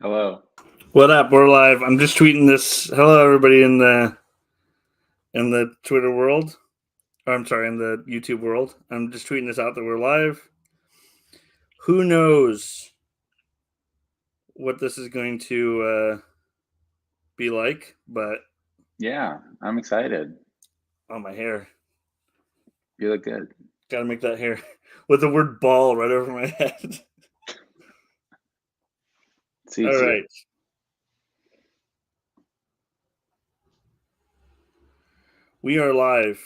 Hello. What up? We're live. I'm just tweeting this. Hello, everybody in the Twitter world. Or I'm sorry, in the YouTube world. I'm just tweeting this out that we're live. Who knows what this is going to be like? But Yeah, I'm excited. oh, my hair! You look good. Got to make that hair with the word "ball" right over my head. Suits All you. right. We are live.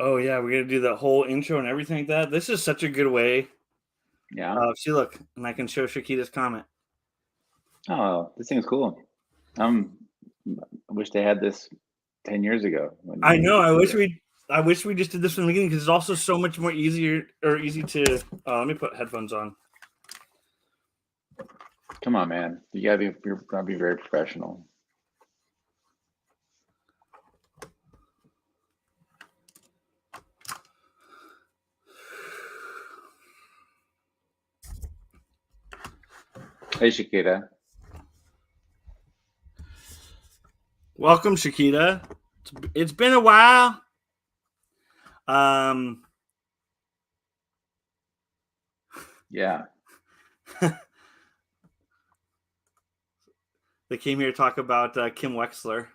Oh yeah, we're gonna do that whole intro and everything like that. This is such a good way. Yeah. See, look, and I can show Shakita's comment. Oh, this thing's cool. I wish they had this 10 years ago. I know. I wish we just did this from the beginning because it's also so much more easy to. Let me put headphones on. Come on, man. You're gotta be very professional. Hey, Shakita. Welcome, Shakita. It's been a while. Yeah. They came here to talk about Kim Wexler.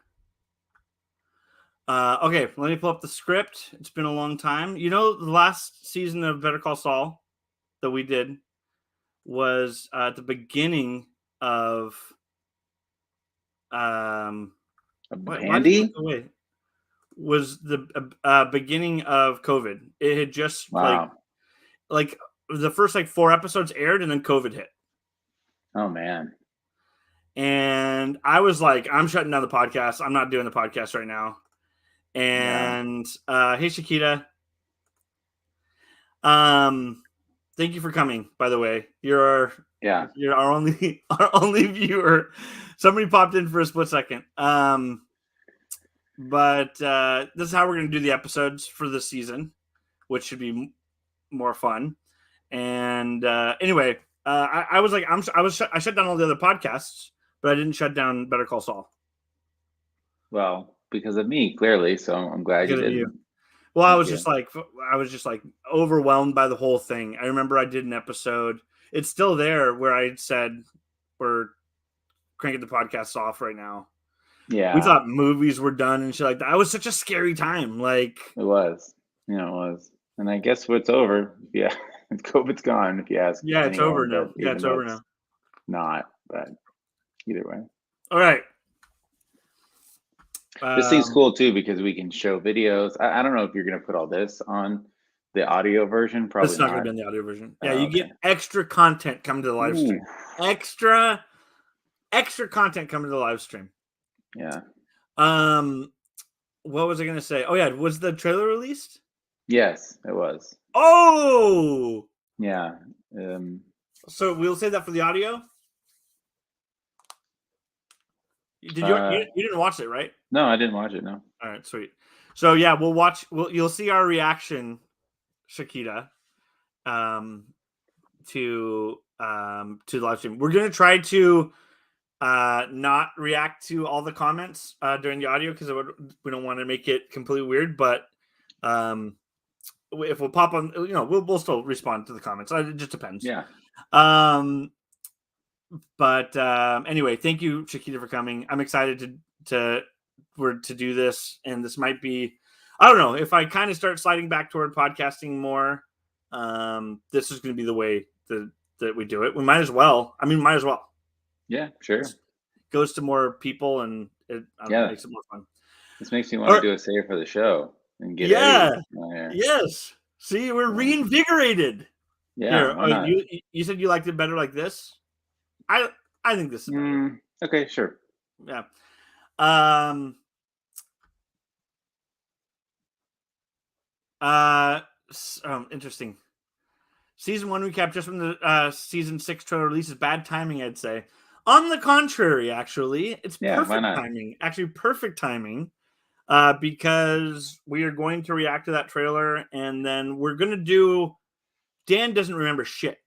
Okay, let me pull up the script. It's been a long time. You know, the last season of Better Call Saul that we did was at the beginning of Handy? Was the beginning of COVID. It had just Wow. like the first 4 episodes aired and then COVID hit. Oh man. And I was like, I'm shutting down the podcast. I'm not doing the podcast right now. And hey Shakita. Thank you for coming, by the way. You're our only viewer. Somebody popped in for a split second. But this is how we're going to do the episodes for this season, which should be more fun. And anyway, I was like, I shut down all the other podcasts, but I didn't shut down Better Call Saul. Well, because of me, clearly. So I'm glad you did. Well, I was just like overwhelmed by the whole thing. I remember I did an episode. It's still there where I said we're cranking the podcast off right now. Yeah. We thought movies were done and shit like that. It was such a scary time. Like it was. It was. And I guess what's over. Yeah. COVID's gone, if you ask. Yeah, it's over now. Yeah, it's over now. Not, but either way. All right. This thing's cool too because we can show videos. I don't know if you're going to put all this on the audio version. Probably it's not going to be on the audio version. Yeah, you get extra content coming to the live stream. Extra content coming to the live stream. Yeah. What was I going to say? Oh yeah, was the trailer released? Yes, it was. Oh. Yeah. So we'll say that for the audio. Did you didn't watch it, right? No, I didn't watch it. No. All right, sweet. So yeah, we'll watch. You'll see our reaction, Shakita, to the live stream. We're gonna try to not react to all the comments during the audio because we don't want to make it completely weird. But if we'll pop on, we'll still respond to the comments. It just depends. Yeah. But anyway, thank you, Shakita, for coming. I'm excited to do this, and this might be, I don't know, if I kind of start sliding back toward podcasting more, this is going to be the way that we do it. We might as well. Yeah, sure. It goes to more people, and it makes it more fun. This makes me want to do a save for the show and get Yes. See, we're reinvigorated. Yeah. You said you liked it better like this. I think this is better. Okay, sure. Yeah. Interesting. Season 1 recap just from the season 6 trailer release is bad timing, I'd say. On the contrary, actually, it's perfect timing. Actually, perfect timing. Because we are going to react to that trailer, and then we're going to do. Dan doesn't remember shit.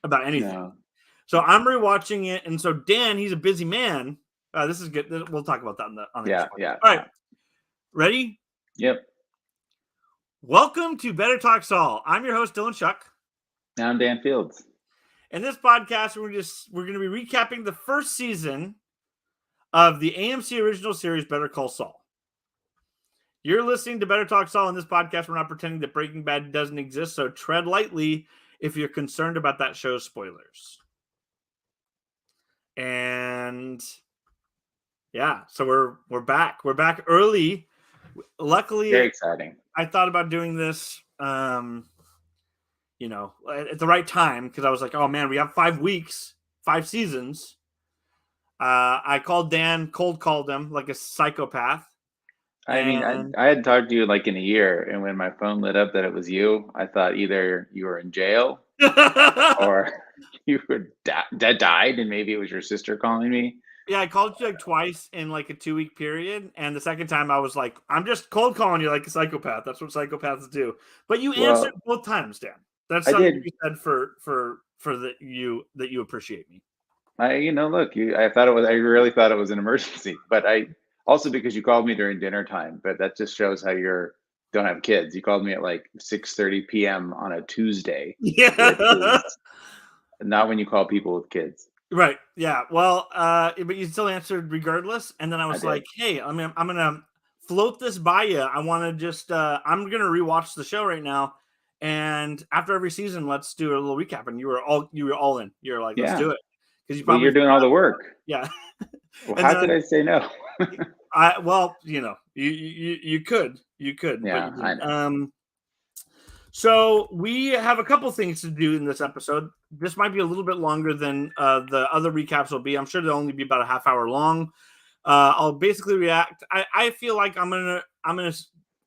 about anything. No. So I'm rewatching it, and so Dan, he's a busy man. This is good. We'll talk about that on the Yeah, next one. yeah. All right, ready? Yep. Welcome to Better Talk Saul. I'm your host Dylan Shuck. Now I'm Dan Fields. In this podcast, we're going to be recapping the first season of the AMC original series Better Call Saul. You're listening to Better Talk Saul. In this podcast, we're not pretending that Breaking Bad doesn't exist, so tread lightly if you're concerned about that show's spoilers. And yeah, so we're back. We're back early. Luckily, Very exciting. I thought about doing this, at the right time because I was like, oh man, we have 5 weeks, 5 seasons. I called Dan, cold called him like a psychopath. I mean, I hadn't talked to you like in a year, and when my phone lit up that it was you, I thought either you were in jail or you were died, and maybe it was your sister calling me. Yeah, I called you like twice in like a 2-week period, and the second time I was like, I'm just cold calling you like a psychopath. That's what psychopaths do. But you answered both times, Dan. That's something you said for that you appreciate me. Look, I really thought it was an emergency, but also because you called me during dinner time, but that just shows how don't have kids. You called me at like 6:30 p.m. on a Tuesday. Yeah. Not when you call people with kids. Right. Yeah. Well, but you still answered regardless. And then I was like, hey, I'm going to float this by you. I want to just, I'm going to rewatch the show right now. And after every season, let's do a little recap. And you were all in. You're like, let's do it. Because you're doing all the work. Yeah. Well, how could I say no? You could. Yeah, but I know. So we have a couple things to do in this episode. This might be a little bit longer than the other recaps will be. I'm sure they'll only be about a half hour long. I'll basically react. I feel like I'm gonna.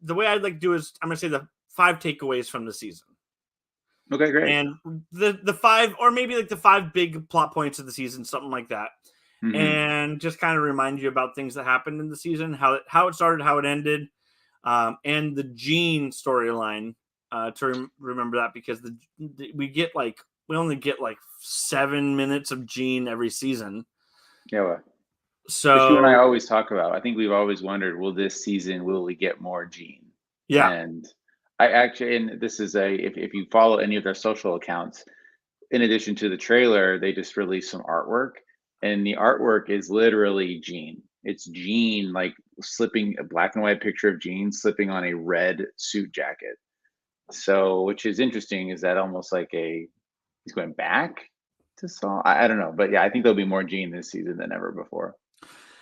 The way I'd like to do is I'm gonna say the 5 takeaways from the season. Okay, great. And the 5, or maybe like the 5 big plot points of the season, something like that. Mm-hmm. And just kind of remind you about things that happened in the season, how it started, how it ended, and the Gene storyline. To remember that, because we only get like 7 minutes of Gene every season. Yeah. Well, so which you and I always talk about. I think we've always wondered, will we get more Gene? Yeah. And I actually, and this is if you follow any of their social accounts, in addition to the trailer, they just released some artwork, and the artwork is literally Gene. It's Gene like slipping, a black and white picture of Gene slipping on a red suit jacket. So, which is interesting, is that almost like he's going back to Saul? I don't know, but yeah, I think there'll be more Gene this season than ever before.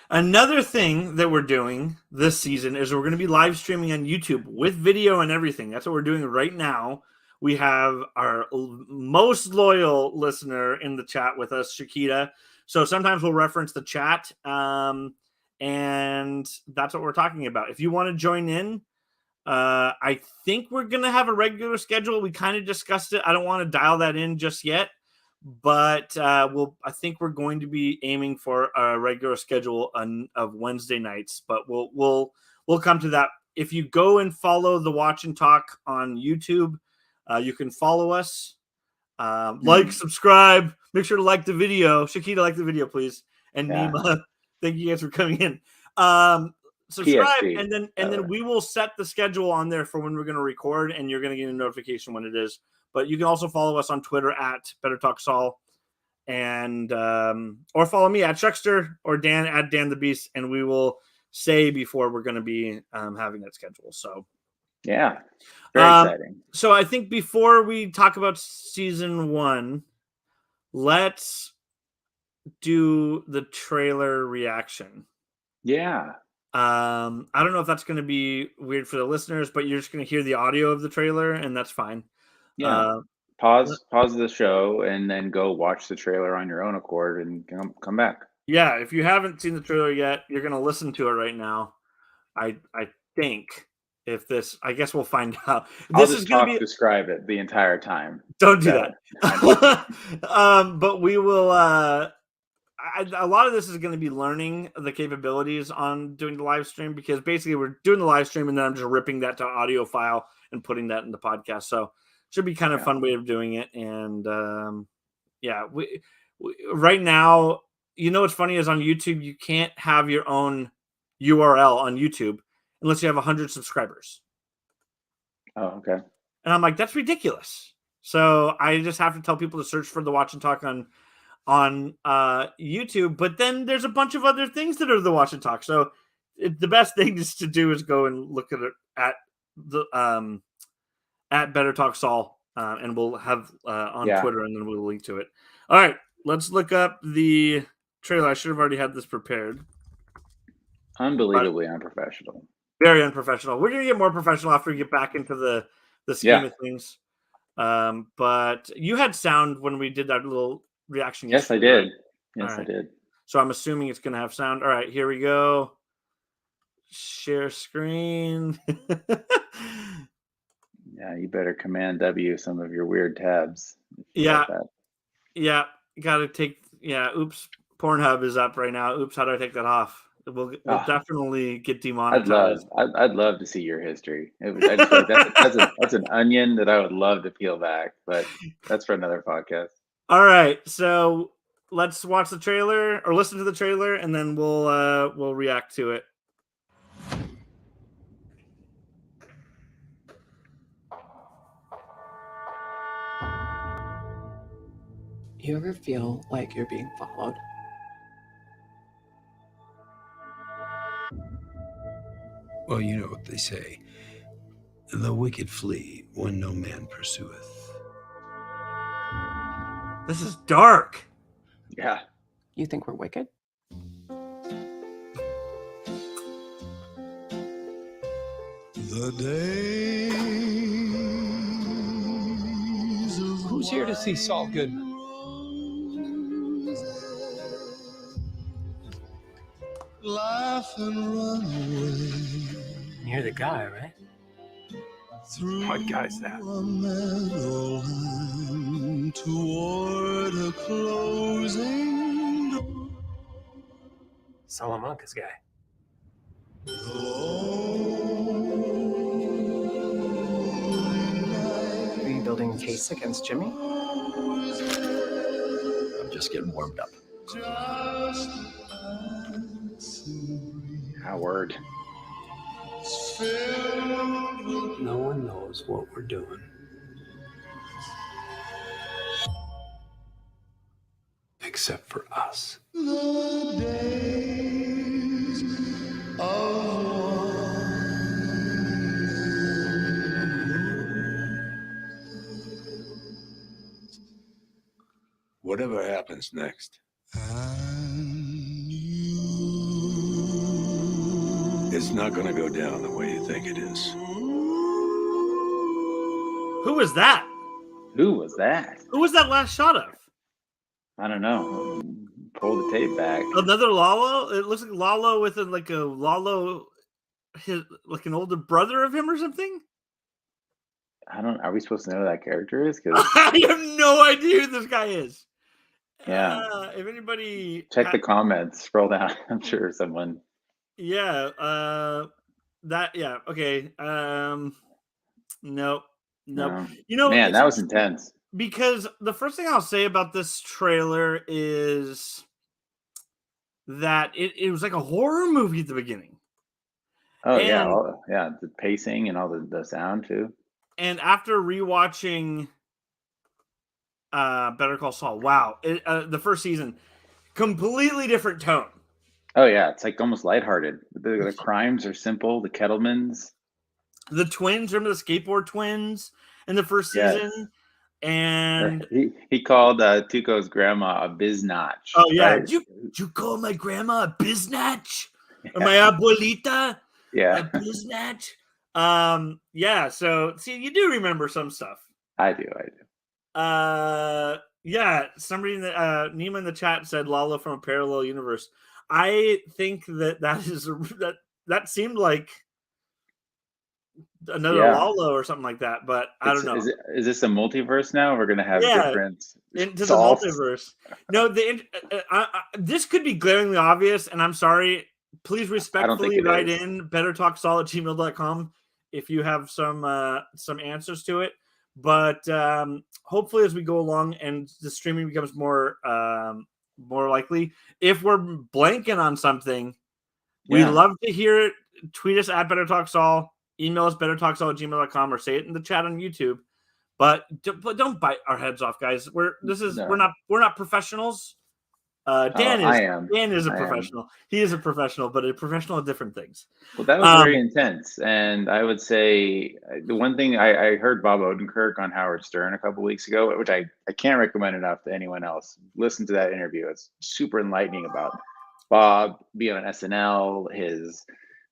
Another thing that we're doing this season is we're going to be live streaming on YouTube with video and everything. That's what we're doing right now. We have our most loyal listener in the chat with us, Shakita. So sometimes we'll reference the chat, and that's what we're talking about. If you want to join in, I think we're going to have a regular schedule. We kind of discussed it. I don't want to dial that in just yet, but I think we're going to be aiming for a regular schedule of Wednesday nights, but we'll come to that. If you go and follow the Watch and Talk on YouTube, you can follow us, like, subscribe, make sure to like the video. Shakita, like the video, please. And Nima, thank you guys for coming in. Subscribe, PSP, and then we will set the schedule on there for when we're going to record, and you're going to get a notification when it is. But you can also follow us on Twitter at Better Talk Saul, and or follow me at Shuckster, or Dan at Dan the Beast, and we will say before we're going to be having that schedule. So yeah, very exciting. So I think before we talk about season 1, let's do the trailer reaction. Yeah. I don't know if that's going to be weird for the listeners, but you're just going to hear the audio of the trailer, and that's fine. Yeah. Pause the show and then go watch the trailer on your own accord and come back. Yeah, if you haven't seen the trailer yet, you're going to listen to it right now. I think I guess we'll find out. I'll just describe it the entire time. Don't do that. But we will. A lot of this is going to be learning the capabilities on doing the live stream, because basically we're doing the live stream and then I'm just ripping that to audio file and putting that in the podcast. So it should be kind of fun way of doing it. And Yeah. We right now, you know what's funny is on YouTube, you can't have your own URL on YouTube unless you have 100 subscribers. Oh, okay. And I'm like, that's ridiculous. So I just have to tell people to search for the Watch and Talk on YouTube. But then there's a bunch of other things that are the Watch and Talk. So the best thing is to do is go and look at it at the at Better Talk Saul, and we'll have on Twitter, and then we'll link to it. All right, let's look up the trailer. I should have already had this prepared. Unbelievably unprofessional. Very unprofessional. We're gonna get more professional after we get back into the scheme of things. But you had sound when we did that little reaction. Yes, I did. Right? Yes, right. I did. So I'm assuming it's gonna have sound. All right, here we go. Share screen. Yeah, you better Command W some of your weird tabs. Yeah. Yeah. Gotta take. Yeah. Oops. Pornhub is up right now. Oops. How do I take that off? We'll definitely get demonetized. I'd love to see your history. I just feel like that's an onion that I would love to peel back, but that's for another podcast. All right, so let's watch the trailer or listen to the trailer, and then we'll react to it. You ever feel like you're being followed? Well, you know what they say. The wicked flee when no man pursueth. This is dark. Yeah. You think we're wicked? The days of Who's here to see Saul Goodman? Laugh and run away. You're the guy, right? What guy's that? Toward a closing door. Salamanca's guy. Are you building a case against Jimmy? I'm just getting warmed up. Howard. No one knows what we're doing. Except for us. The days Whatever happens next. It's not going to go down the way you think it is. Who was that? Who was that? Who was that last shot of? I don't know. Pull the tape back. Another Lalo? It looks like Lalo with like a Lalo, like an older brother of him or something. Are we supposed to know who that character is? Because I have no idea who this guy is. Yeah. If anybody check the comments, scroll down. I'm sure someone. Yeah. Okay. Nope. No. You know, man, that was intense. Because the first thing I'll say about this trailer is that it was like a horror movie at the beginning. Oh, yeah. The pacing and all the sound too. And after rewatching Better Call Saul, wow. The first season, completely different tone. Oh, yeah. It's like almost lighthearted. The crimes are simple. The Kettlemans. The twins, remember the skateboard twins in the first season? Yes. And he called Tuco's grandma a biznatch. Oh, yeah. Right? Did you call my grandma a biznatch? Yeah. Or my abuelita? Yeah. A biznatch? Yeah. So, see, you do remember some stuff. I do. Yeah. Somebody in the Nima in the chat said Lalo from a parallel universe. I think that seemed like another Lalo or something like that, but I don't know. Is this a multiverse now? We're gonna have different into Sauls? The multiverse. No, this could be glaringly obvious, and I'm sorry. Please respectfully write in bettertalksaul@gmail.com if you have some answers to it. But hopefully, as we go along and the streaming becomes more likely, if we're blanking on something, we love to hear it. Tweet us at Better Talk Saul, email us bettertalksaul@gmail.com, or say it in the chat on YouTube. But don't bite our heads off, guys. We're not professionals. Dan is a professional. He is a professional, but a professional at different things. Well, that was very intense. And I would say the one thing I heard Bob Odenkirk on Howard Stern a couple weeks ago, which I can't recommend enough to anyone else. Listen to that interview. It's super enlightening about Bob being on SNL, his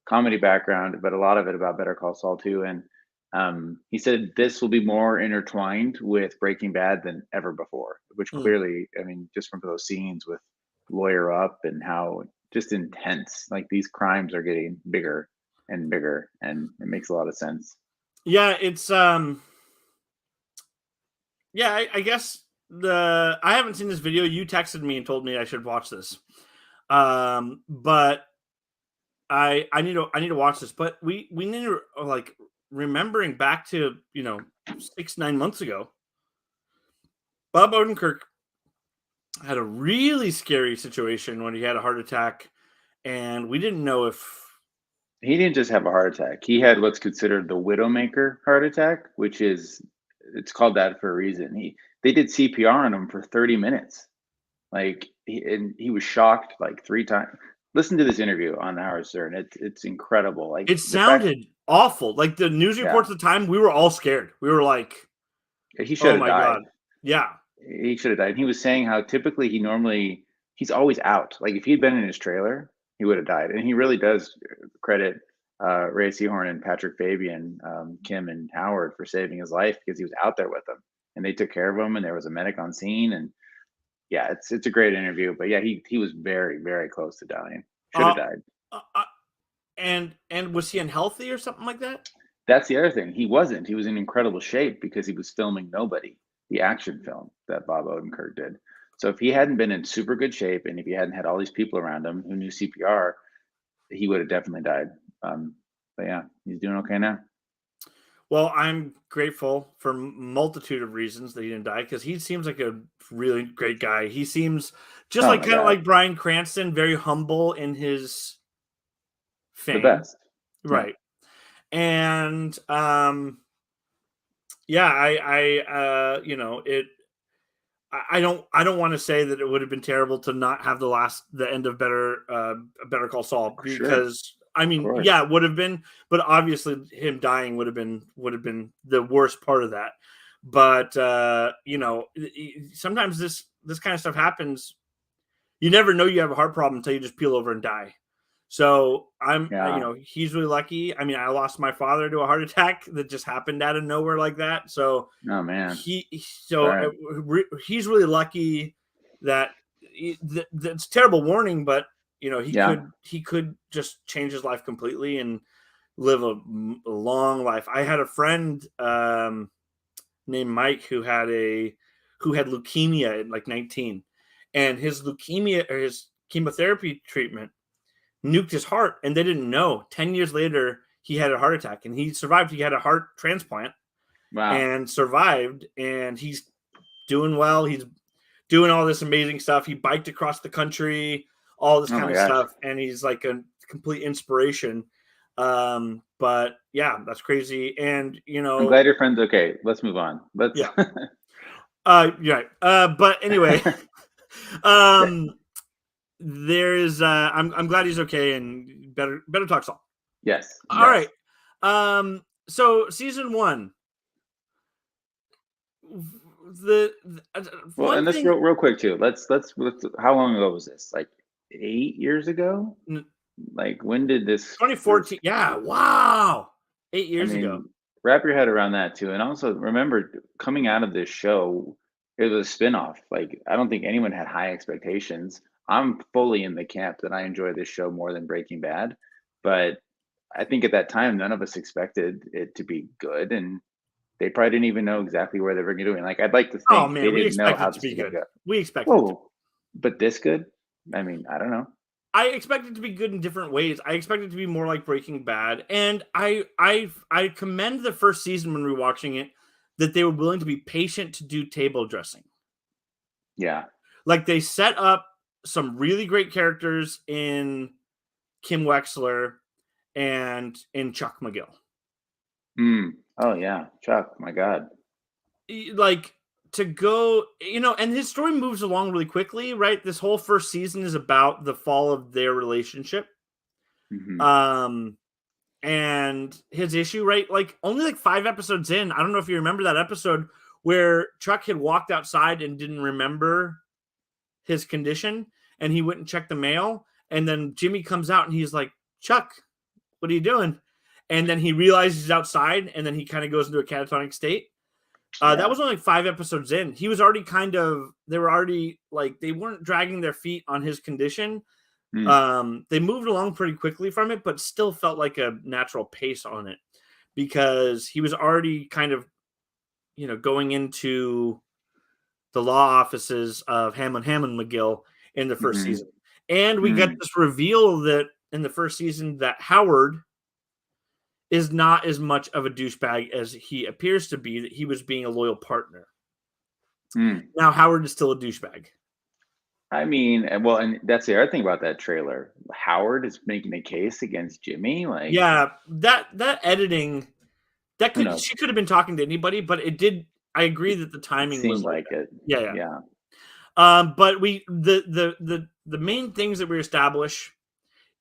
comedy background, but a lot of it about Better Call Saul too. And he said this will be more intertwined with Breaking Bad than ever before, which clearly, I mean, just from those scenes with Lawyer Up and how just intense, like these crimes are getting bigger and bigger, and it makes a lot of sense. Yeah, it's I guess I haven't seen this video. You texted me and told me I should watch this. But I need to watch this. But we need to, like, remembering back to 6-9 months ago, Bob Odenkirk had a really scary situation when he had a heart attack, and we didn't know if he didn't just have a heart attack. He had what's considered the Widowmaker heart attack, which is, it's called that for a reason. They did CPR on him for 30 minutes. Like, he was shocked like 3 times. Listen to this interview on Howard Stern. It's incredible. Like, it sounded awful. Like the news reports at the time, we were all scared. We were like, he should have died. God. Yeah. He should have died. And he was saying how typically he's always out. Like, if he'd been in his trailer, he would have died. And he really does credit Ray Seahorn and Patrick Fabian, Kim and Howard, for saving his life, because he was out there with them and they took care of him, and there was a medic on scene. And yeah, it's a great interview. But yeah, he was very, very close to dying. Should have died. And was he unhealthy or something like that? That's the other thing. He wasn't. He was in incredible shape because he was filming Nobody, the action film that Bob Odenkirk did. So if he hadn't been in super good shape, and if he hadn't had all these people around him who knew CPR, he would have definitely died. But yeah, he's doing okay now. Well, I'm grateful for a multitude of reasons that he didn't die, because he seems like a really great guy. He seems just like Bryan Cranston, very humble in his fame. The best. Right. Yeah. And I don't want to say that it would have been terrible to not have the end of Better Call Saul, because I mean, yeah, it would have been, but obviously him dying would have been the worst part of that. But sometimes this kind of stuff happens. You never know you have a heart problem until you just peel over and die. So he's really lucky. I mean, I lost my father to a heart attack that just happened out of nowhere like that. So, oh man, he's really lucky that that's terrible warning, but he could just change his life completely and live a long life. I had a friend named Mike who had leukemia at like 19, and his leukemia, or his chemotherapy treatment, nuked his heart, and they didn't know. 10 years later, he had a heart attack, and he survived. He had a heart transplant. Wow. And survived, and he's doing well. He's doing all this amazing stuff. He biked across the country, all this kind of stuff, and he's like a complete inspiration. But yeah, that's crazy. And I'm glad your friend's okay. Let's move on. Yeah. Right. But anyway, there's I'm glad he's okay, and better talk Saul. Yes. All right. So season 1. And let's real quick too. Let's how long ago was this? Like 8 years ago? Like, when did this? 2014. Yeah. Wow. 8 years ago. Wrap your head around that too. And also remember, coming out of this show, it was a spinoff. Like, I don't think anyone had high expectations. I'm fully in the camp that I enjoy this show more than Breaking Bad, but I think at that time, none of us expected it to be good, and they probably didn't even know exactly where they were going to do it. Like, I'd like to think they didn't know how this was going to go. We expected it. But this good? I mean, I don't know. I expect it to be good in different ways. I expect it to be more like Breaking Bad, and I commend the first season when we were watching it. that they were willing to be patient to do table dressing. Yeah. Like they set up some really great characters in Kim Wexler and in Chuck McGill. Oh yeah, Chuck. My God. Like to go, and his story moves along really quickly, right? This whole first season is about the fall of their relationship. Mhm. And his issue, right? Like only like 5 episodes in, I don't know if you remember that episode where Chuck had walked outside and didn't remember his condition, and he went and checked the mail, and then Jimmy comes out and he's like, Chuck, what are you doing? And then he realizes he's outside, and then he kind of goes into a catatonic state. That was only like 5 episodes in. He was already they were already like, they weren't dragging their feet on his condition. They moved along pretty quickly from it, but still felt like a natural pace on it because he was already kind of, going into the law offices of Hammond McGill in the first season. And we get this reveal that in the first season that Howard is not as much of a douchebag as he appears to be, that he was being a loyal partner. Now Howard is still a douchebag. I mean, and that's the other thing about that trailer. Howard is making a case against Jimmy. Like, yeah, that editing, she could have been talking to anybody, but it did. I agree that the timing seemed was like it. Yeah. But the main things that we establish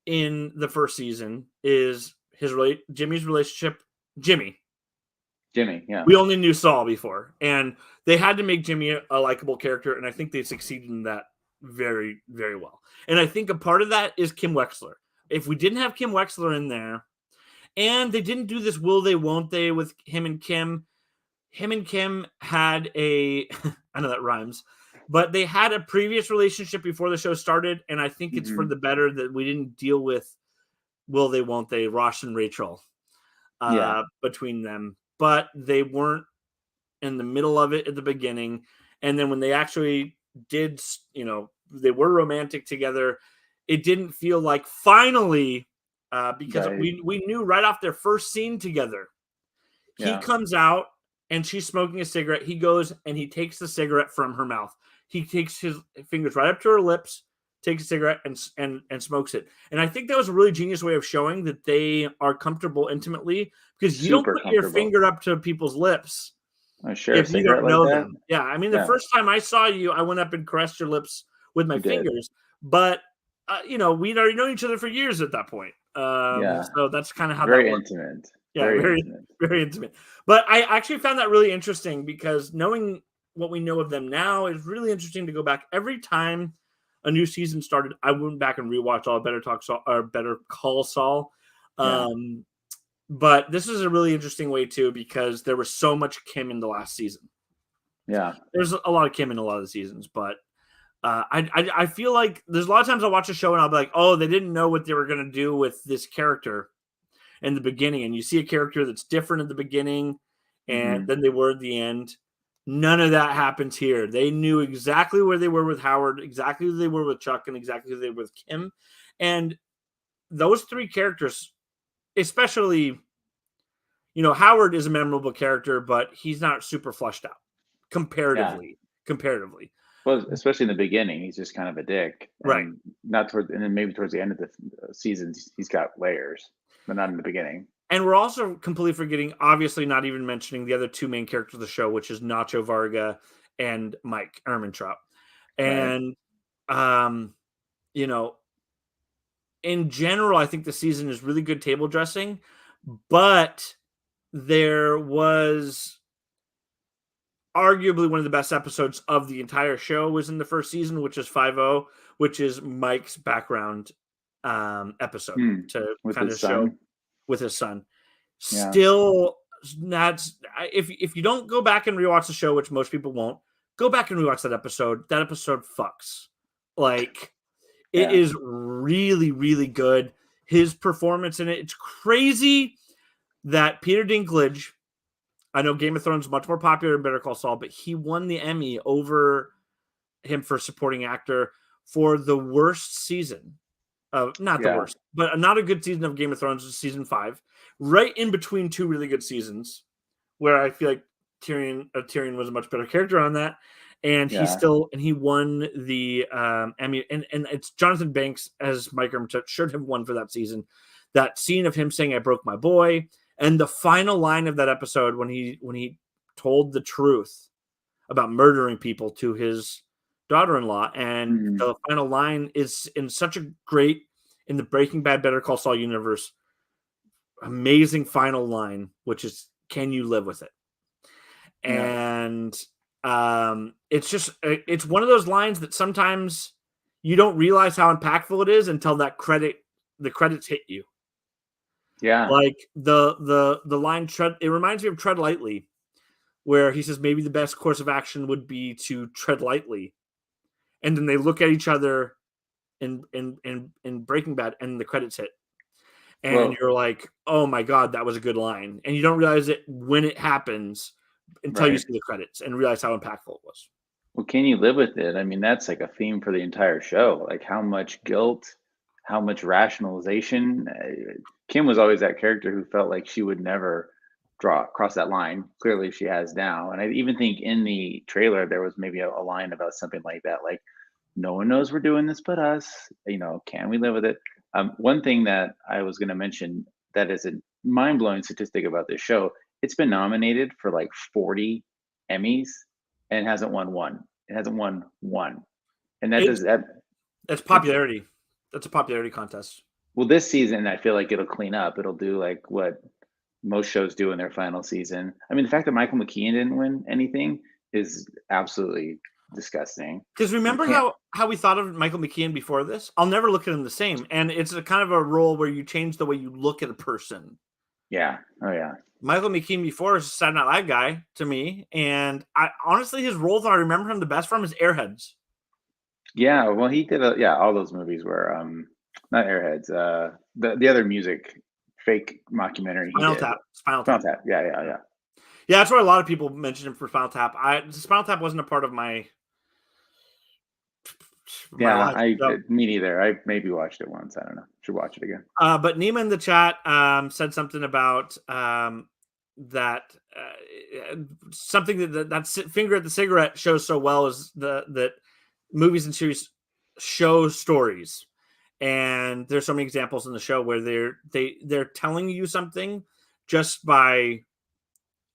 in the first season is Jimmy's relationship. Jimmy, yeah. We only knew Saul before, and they had to make Jimmy a likable character, and I think they succeeded in that very, very well. And I think a part of that is Kim Wexler. If we didn't have Kim Wexler in there, and they didn't do this will they, won't they with him and Kim had I know that rhymes, but they had a previous relationship before the show started, and I think it's for the better that we didn't deal with will they, won't they, Ross and Rachel between them. But they weren't in the middle of it at the beginning. And then when they actually did, they were romantic together, it didn't feel like finally, because we knew right off their first scene together, he comes out and she's smoking a cigarette. He goes and he takes the cigarette from her mouth. He takes his fingers right up to her lips, takes a cigarette and smokes it. And I think that was a really genius way of showing that they are comfortable intimately, because you don't put your finger up to people's lips if you don't know them. Yeah, I mean, the first time I saw you, I went up and caressed your lips with my fingers. But, we'd already known each other for years at that point. So that's kind of how very that worked. Intimate. Yeah, very intimate. But I actually found that really interesting, because knowing what we know of them now is really interesting to go back. Every time a new season started, I went back and rewatched all Better Call Saul. But this is a really interesting way too, because there was so much Kim in the last season. Yeah, there's a lot of Kim in a lot of the seasons, but I feel like there's a lot of times I watch a show and I'll be like, oh, they didn't know what they were going to do with this character in the beginning, and you see a character that's different at the beginning and then they were at the end. None of that happens here. They knew exactly where they were with Howard, exactly who they were with Chuck, and exactly who they were with Kim. And those 3 characters, especially, Howard is a memorable character, but he's not super fleshed out comparatively. Well, especially in the beginning, he's just kind of a dick, right? And then maybe towards the end of the seasons, he's got layers, but not in the beginning. And we're also completely forgetting, obviously, not even mentioning the other 2 main characters of the show, which is Nacho Varga and Mike Ehrmantraut. And, in general, I think the season is really good table dressing, but there was arguably one of the best episodes of the entire show was in the first season, which is 5-0, which is Mike's background episode to kind of show with his son. Still, that's if you don't go back and rewatch the show, which most people won't, go back and rewatch that episode. That episode fucks. Like, it is really, really good. His performance in it, it's crazy that Peter Dinklage, I know Game of Thrones is much more popular than Better Call Saul, but he won the Emmy over him for supporting actor for the worst season. Not the worst, but not a good season of Game of Thrones is season 5, right in between 2 really good seasons, where I feel like Tyrion was a much better character on that, and Yeah. he won the Emmy, and it's Jonathan Banks as Mike Ermituch should have won for that season. That scene of him saying "I broke my boy," and the final line of that episode when he told the truth about murdering people to his daughter-in-law, and the final line is in such a great in the Breaking Bad Better Call Saul universe. Amazing final line, which is "Can you live with it?" And it's one of those lines that sometimes you don't realize how impactful it is until the credits hit you. Yeah. Like the line tread, it reminds me of Tread Lightly, where he says maybe the best course of action would be to tread lightly, and then they look at each other in Breaking Bad, and the credits hit. And you're like, oh my God, that was a good line. And you don't realize it when it happens until you see the credits and realize how impactful it was. Well, can you live with it? I mean, that's like a theme for the entire show. Like how much guilt, how much rationalization. Kim was always that character who felt like she would never cross that line. Clearly she has now. And I even think in the trailer, there was maybe a line about something like that. Like, no one knows we're doing this but us. Can we live with it? One thing that I was going to mention that is a mind-blowing statistic about this show, it's been nominated for like 40 Emmys and hasn't won one. It hasn't won one. And that's popularity. That's a popularity contest. Well, this season, I feel like it'll clean up. It'll do like what most shows do in their final season. I mean, the fact that Michael McKean didn't win anything is absolutely disgusting. Because remember how we thought of Michael McKean before this? I'll never look at him the same. And it's a kind of a role where you change the way you look at a person. Yeah. Oh, yeah. Michael McKean before is a Saturday Night Live guy to me. And honestly, his roles I remember him the best from is Airheads. Yeah, well, he did all those movies were not Airheads, the other music fake mockumentary. Spinal Tap. Yeah, that's where a lot of people mentioned him for Spinal Tap. Spinal Tap wasn't a part of my life, me neither. I maybe watched it once. I don't know. Should watch it again. But Nima in the chat said something about that something that finger at the cigarette shows so well is that movies and series show stories, and there's so many examples in the show where they're telling you something just by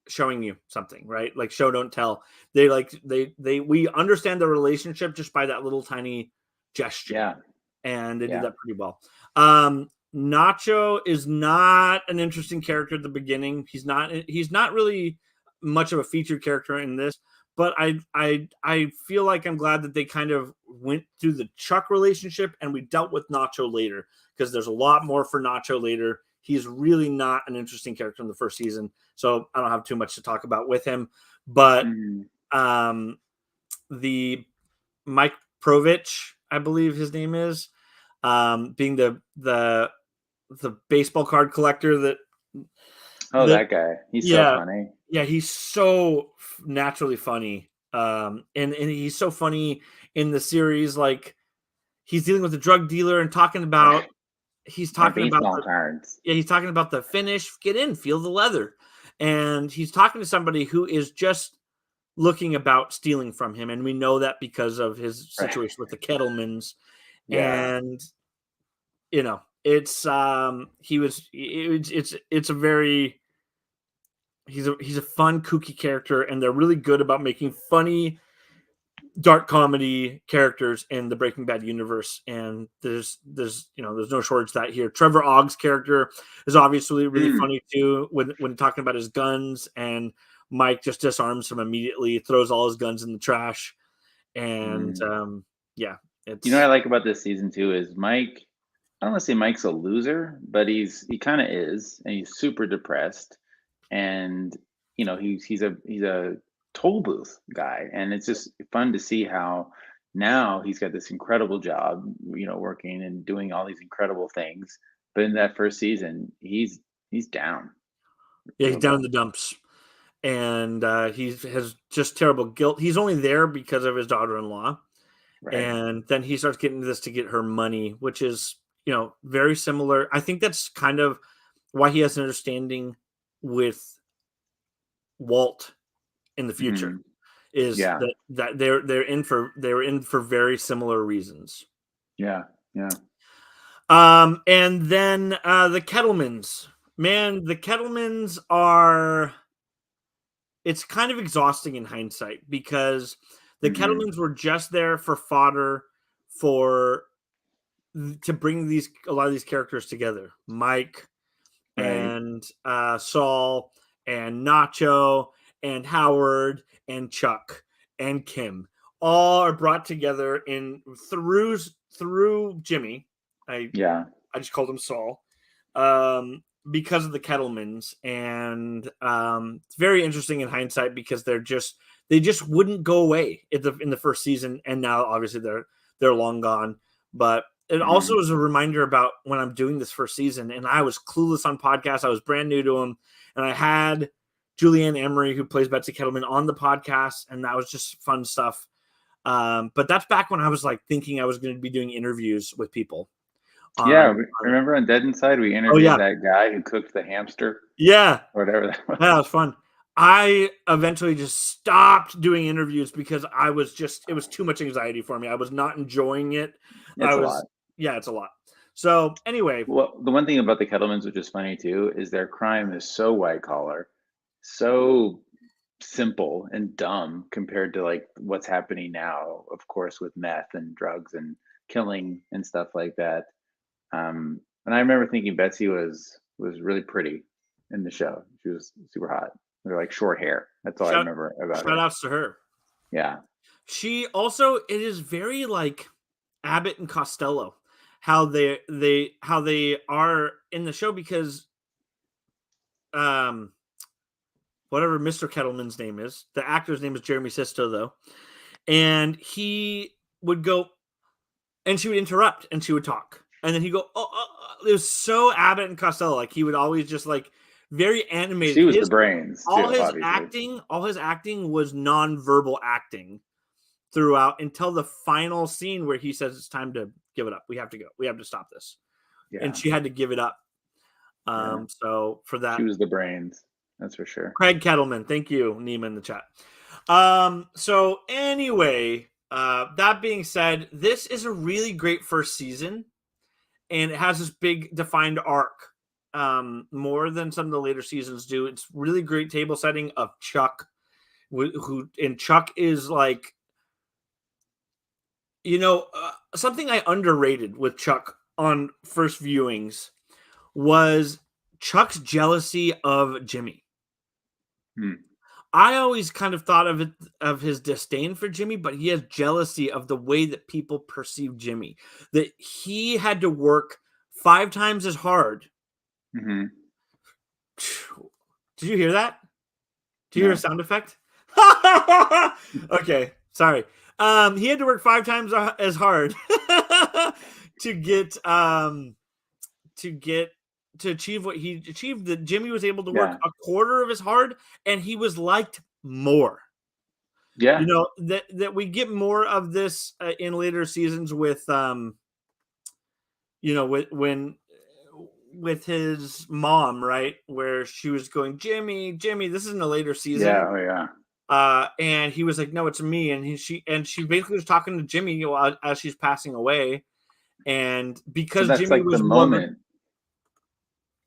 showing you something, right? Like show don't tell. We understand the relationship just by that little tiny gesture, and they did that pretty well. Nacho is not an interesting character at the beginning. He's not really much of a featured character in this. But I feel like I'm glad that they kind of went through the Chuck relationship and we dealt with Nacho later, because there's a lot more for Nacho later. He's really not an interesting character in the first season, so I don't have too much to talk about with him. But the Mike Provitch, I believe his name is, being the baseball card collector that. Oh, that guy. He's so funny. Yeah, he's so naturally funny. And he's so funny in the series. Like, he's dealing with a drug dealer and talking about cards. Yeah, he's talking about the finish. Get in, feel the leather. And he's talking to somebody who is just looking about stealing from him. And we know that because of his situation with the Kettlemans. Yeah. And it's a very he's a fun, kooky character, and they're really good about making funny dark comedy characters in the Breaking Bad universe. And there's no shortage of that here. Trevor Ogg's character is obviously really funny too when talking about his guns, and Mike just disarms him immediately, throws all his guns in the trash. And it's what I like about this season too is Mike. I don't want to say Mike's a loser, but he kind of is, and he's super depressed, and he's a toll booth guy, and it's just fun to see how now he's got this incredible job, working and doing all these incredible things. But in that first season, he's down. Yeah, he's down in the dumps, and he has just terrible guilt. He's only there because of his daughter-in-law, and then he starts getting this to get her money, which is very similar. I think that's kind of why he has an understanding with Walt in the future. Mhm. Is Yeah. that they're in for very similar reasons. Yeah. And then the Kettlemans. Man, the Kettlemans are, it's kind of exhausting in hindsight because the Mhm. Kettlemans were just there for fodder to bring a lot of these characters together. Mike Right. and Saul and Nacho and Howard and Chuck and Kim all are brought together through Jimmy. Yeah. I just called him Saul, because of the Kettlemans, and it's very interesting in hindsight because they just wouldn't go away in the first season, and now obviously they're long gone. But it also Mhm. is a reminder about when I'm doing this first season, and I was clueless on podcasts. I was brand new to them, and I had Julianne Emery, who plays Betsy Kettleman, on the podcast, and that was just fun stuff. But that's back when I was like thinking I was going to be doing interviews with people. Yeah. On Remember on Dead Inside, we Oh interviewed yeah, that guy who cooked the hamster yeah, or whatever that was. that was fun. I eventually just stopped doing interviews because it was too much anxiety for me. I was not enjoying it. It's a lot. Yeah, it's a lot. So anyway, Well, the one thing about the Kettlemans, which is funny too, is their crime is so white collar, so simple and dumb compared to like what's happening now, of course, with meth and drugs and killing and stuff like that. And I remember thinking Betsy was really pretty in the show. She was super hot. They're like short hair. That's all I shout remember about shout her. outs to her. Yeah. She also, it is very like Abbott and Costello, how they are in the show because whatever Mr. Kettleman's name is, the actor's name is Jeremy Sisto though, and he would go and she would interrupt and she would talk. And then he'd go, it was so Abbott and Costello. Like he would always just like very animated. She was the brains too, obviously. All his acting was nonverbal acting throughout until the final scene where he says it's time to give it up. We have to go. We have to stop this. Yeah. And she had to give it up. Yeah. So for that, She was the brains. That's for sure. Craig Kettleman, thank you, Nima, in the chat. So anyway, that being said, this is a really great first season, and it has this big defined arc, more than some of the later seasons do. It's really great table setting of Chuck, and Chuck is like, something I underrated with Chuck on first viewings was Chuck's jealousy of Jimmy. I always kind of thought of his disdain for Jimmy, but he has jealousy of the way that people perceive Jimmy, that he had to work 5 times as hard. Mm-hmm. Did you hear that? Did you hear a sound effect? Okay, sorry. He had to work 5 times as hard to achieve what he achieved. That Jimmy was able to work a quarter of as hard, and he was liked more. Yeah, that we get more of this in later seasons with with his mom, right, where she was going, Jimmy, this is in a later season. And he was like, no, it's me. And she basically was talking to Jimmy as she's passing away. And because that's Jimmy like was the moment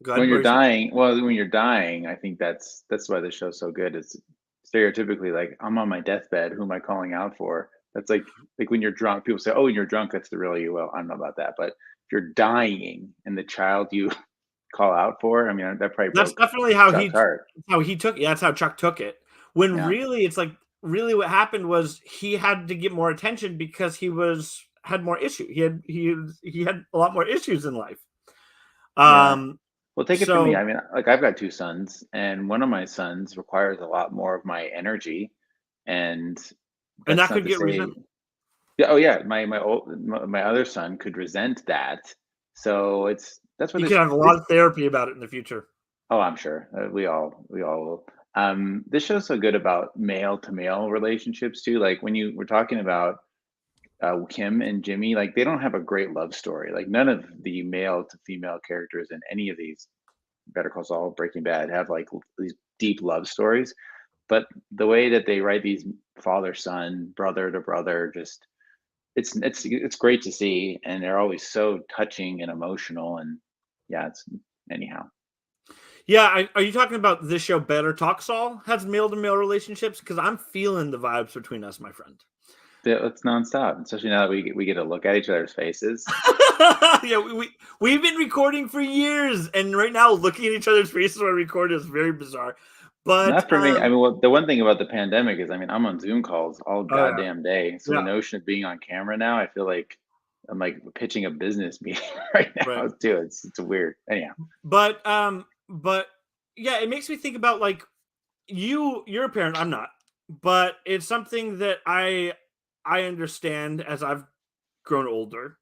when you're dying. Well, when you're dying, I think that's why the show's so good. It's stereotypically like, I'm on my deathbed. Who am I calling out for? That's like when you're drunk, people say, oh, when you're drunk, that's the real you. Well, I don't know about that, but if you're dying and the child you call out for, I mean, that's definitely how he took it. That's how Chuck took it. When really, it's like, really what happened was he had to get more attention because he had more issues. He had a lot more issues in life. Well, take it from me. I mean, like, I've got 2 sons, and one of my sons requires a lot more of my energy, and that could get resentful. Yeah. Oh, yeah. My other son could resent that. So that's what you could have a lot of therapy about it in the future. Oh, I'm sure we all will. This show's so good about male to male relationships too. Like when you were talking about Kim and Jimmy, like they don't have a great love story. Like none of the male to female characters in any of these, Better Call Saul, Breaking Bad, have like these deep love stories. but the way that they write these father son, brother to brother, just it's great to see, and they're always so touching and emotional, and yeah, it's anyhow. Yeah, are you talking about this show Better Talk Saul has male to male relationships? Because I'm feeling the vibes between us, my friend. It's nonstop, especially now that we get to look at each other's faces. Yeah, we've been recording for years, and right now looking at each other's faces while recording is very bizarre. But not for me. I mean, well, the one thing about the pandemic is, I mean, I'm on Zoom calls all goddamn day. So Yeah. the notion of being on camera now, I feel like I'm like pitching a business meeting right now too. It's weird. Anyhow. But yeah, it makes me think about like you're a parent, I'm not, but it's something that I understand as I've grown older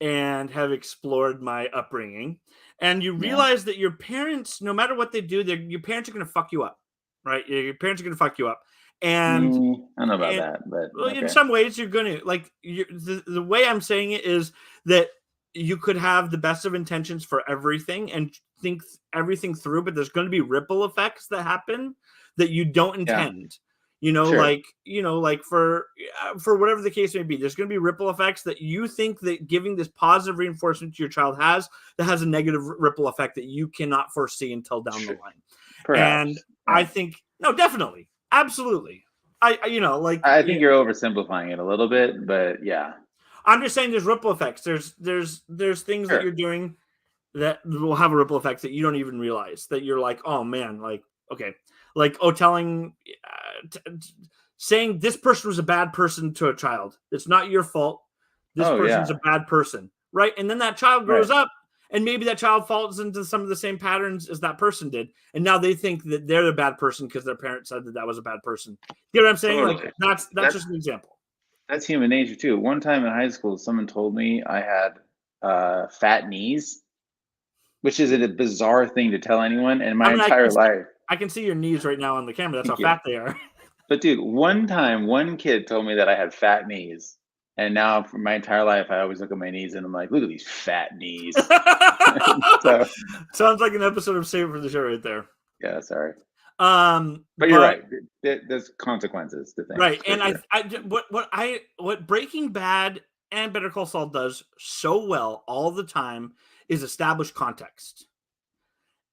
and have explored my upbringing. And you realize that your parents, no matter what they do, your parents are going to fuck you up, right? Your parents are going to fuck you up. And I don't know about that, but well, in some ways you're going to like the way I'm saying it is that you could have the best of intentions for everything and think everything through, but there's going to be ripple effects that happen that you don't intend. You know, like for whatever the case may be, there's going to be ripple effects that you think that giving this positive reinforcement to your child has a negative ripple effect that you cannot foresee until down the line. Perhaps. And I think, no, definitely. Absolutely. I think you're oversimplifying it a little bit, but yeah. I'm just saying there's ripple effects. There's things that you're doing that will have a ripple effect that you don't even realize, that you're like, oh man, like, okay. Like, saying this person was a bad person to a child. It's not your fault. This person's a bad person, right? And then that child grows up, and maybe that child falls into some of the same patterns as that person did, and now they think that they're the bad person because their parents said that was a bad person. You know what I'm saying? Like that's just an example. That's human nature too. One time in high school, someone told me I had fat knees, which is a bizarre thing to tell anyone in my entire life. I can see your knees right now on the camera. That's how fat they are. But dude, one time, one kid told me that I had fat knees. And now for my entire life, I always look at my knees and I'm like, look at these fat knees. So, sounds like an episode of Save It for the Show right there. Yeah, sorry. But you're right. There's consequences to things. Right. And sure. What Breaking Bad and Better Call Saul does so well all the time is establish context.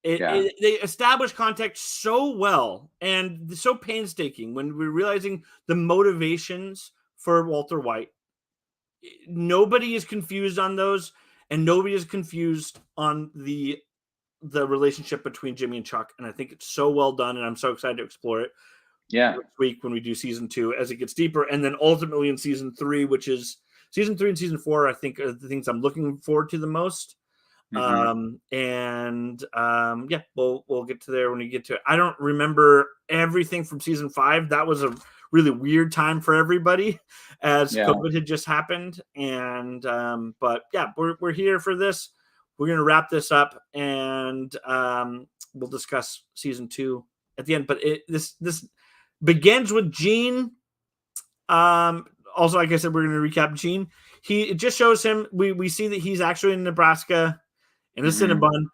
They establish context so well and so painstaking when we're realizing the motivations for Walter White. Nobody is confused on those, and nobody is confused on the relationship between Jimmy and Chuck. And I think it's so well done, and I'm so excited to explore it. Next week when we do season 2 as it gets deeper, and then ultimately in season 3, which is season 3 and season 4, I think are the things I'm looking forward to the most. We'll get to there when we get to it. I don't remember everything from season 5. That was a really weird time for everybody as COVID had just happened. And but yeah, we're here for this. We're gonna wrap this up, and we'll discuss season 2 at the end. But this begins with Gene. Also, like I said, we're gonna recap Gene. It just shows him. We see that he's actually in Nebraska. In a Cinnabon.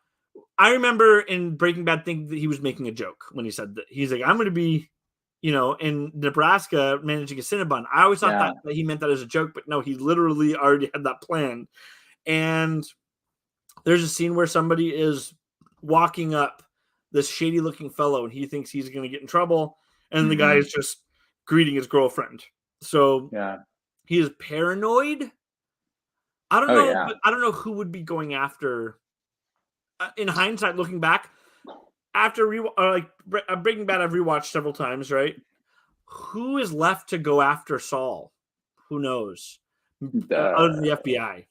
I remember in Breaking Bad thinking that he was making a joke when he said that. He's like, I'm going to be, in Nebraska managing a Cinnabon. I always thought that he meant that as a joke, but no, he literally already had that plan. And there's a scene where somebody is walking up this shady looking fellow and he thinks he's going to get in trouble. And the guy is just greeting his girlfriend. So he is paranoid. I don't know. But I don't know who would be going after. In hindsight, looking back, after Breaking Bad, I've rewatched several times. Right, who is left to go after Saul? Who knows? Other than the FBI.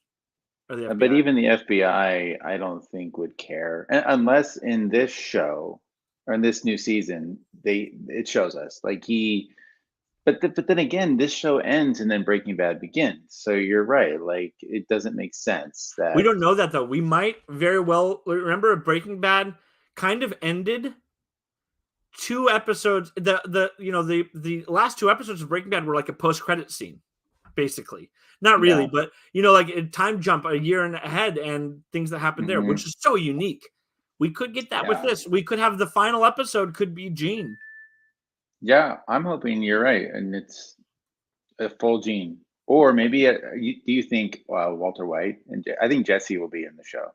But even the FBI, I don't think would care unless in this show or in this new season it shows us like he. But then again, this show ends and then Breaking Bad begins. So you're right. Like it doesn't make sense that we don't know that though. We might very well remember Breaking Bad kind of ended 2 episodes. The last 2 episodes of Breaking Bad were like a post-credit scene, basically. Not really, but like a time jump a year ahead and things that happened there, which is so unique. We could get that with this. We could have the final episode could be Gene. Yeah, I'm hoping you're right, and it's a full Gene, or maybe do you think Walter White and I think Jesse will be in the show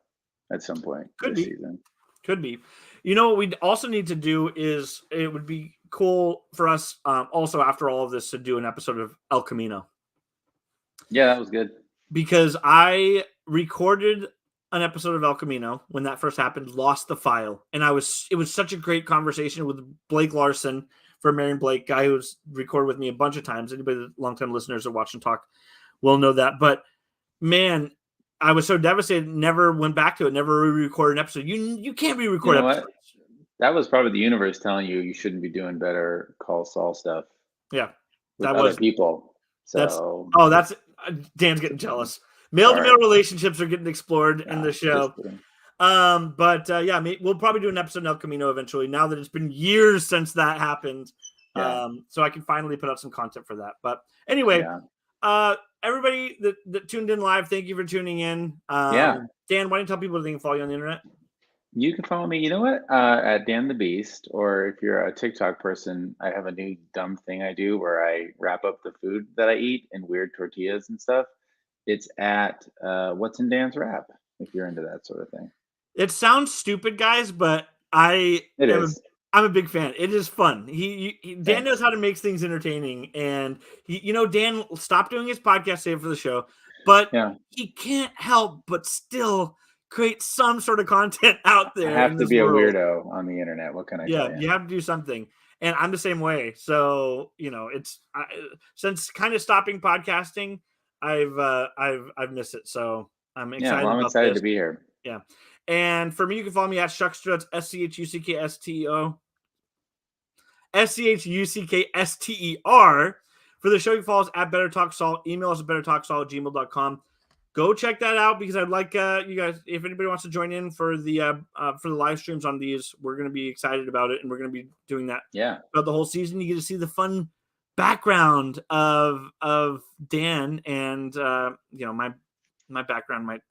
at some point Could this be. season. Could be. You know what we also need to do is it would be cool for us also after all of this to do an episode of El Camino, Yeah, that was good. because I recorded an episode of El Camino when that first happened, lost the file, and it was such a great conversation with Blake Larson from Marion Blake, guy who's recorded with me a bunch of times. Anybody that longtime listeners that watch and talk will know that. But man, I was so devastated, never went back to it, never re-recorded an episode. You can't You re-record know episodes. what? That was probably the universe telling you shouldn't be doing Better Call Saul stuff Yeah, with that other was people. that's So that's Dan's getting jealous. Male to male sorry. relationships are getting explored in the Just show. kidding. But yeah, we'll probably do an episode of El Camino eventually. Now that it's been years since that happened, Yeah. so I can finally put out some content for that. But anyway, everybody that tuned in live, thank you for tuning in. Yeah. Dan, why don't you tell people they can follow you on the internet? You can follow me, you know what, at Dan the Beast, or if you're a TikTok person, I have a new dumb thing I do where I wrap up the food that I eat in weird tortillas and stuff. It's at What's in Dan's Wrap, if you're into that sort of thing. It sounds stupid, guys, but I'm a big fan. It is fun. Dan knows how to make things entertaining, and Dan stopped doing his podcast save for the show, but he can't help but still create some sort of content out there. I have to be a weirdo on the internet. What can I tell you? You have to do something, and I'm the same way. So it's since kind of stopping podcasting, I've missed it. So I'm excited. Yeah, well, I'm excited to be here. Yeah. And for me, you can follow me at Shuckster. That's SCHUCKSTEO. SCHUCKSTER. For the show, you can follow us at Better Talk Saul. Email us at bettertalksaul@gmail.com. Go check that out, because I'd like you guys, if anybody wants to join in for the live streams on these, we're going to be excited about it, and we're going to be doing that throughout the whole season. You get to see the fun background of Dan, and my background might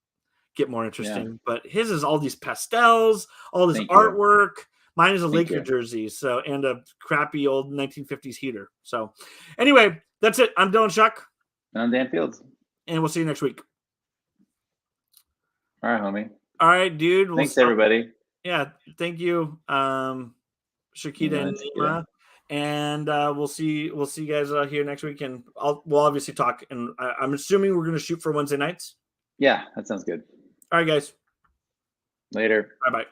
get more interesting, but his is all these pastels, all this artwork. Mine is a Laker jersey, and a crappy old 1950s heater. So anyway, that's it. I'm Dylan Shuck. And I'm Dan Fields. And we'll see you next week. All right, homie. All right, dude. Thanks, everybody. Yeah, thank you, Shakita and Nima. And we'll see you guys here next week, and we'll obviously talk. And I'm assuming we're going to shoot for Wednesday nights. Yeah, that sounds good. All right, guys. Later. Bye-bye.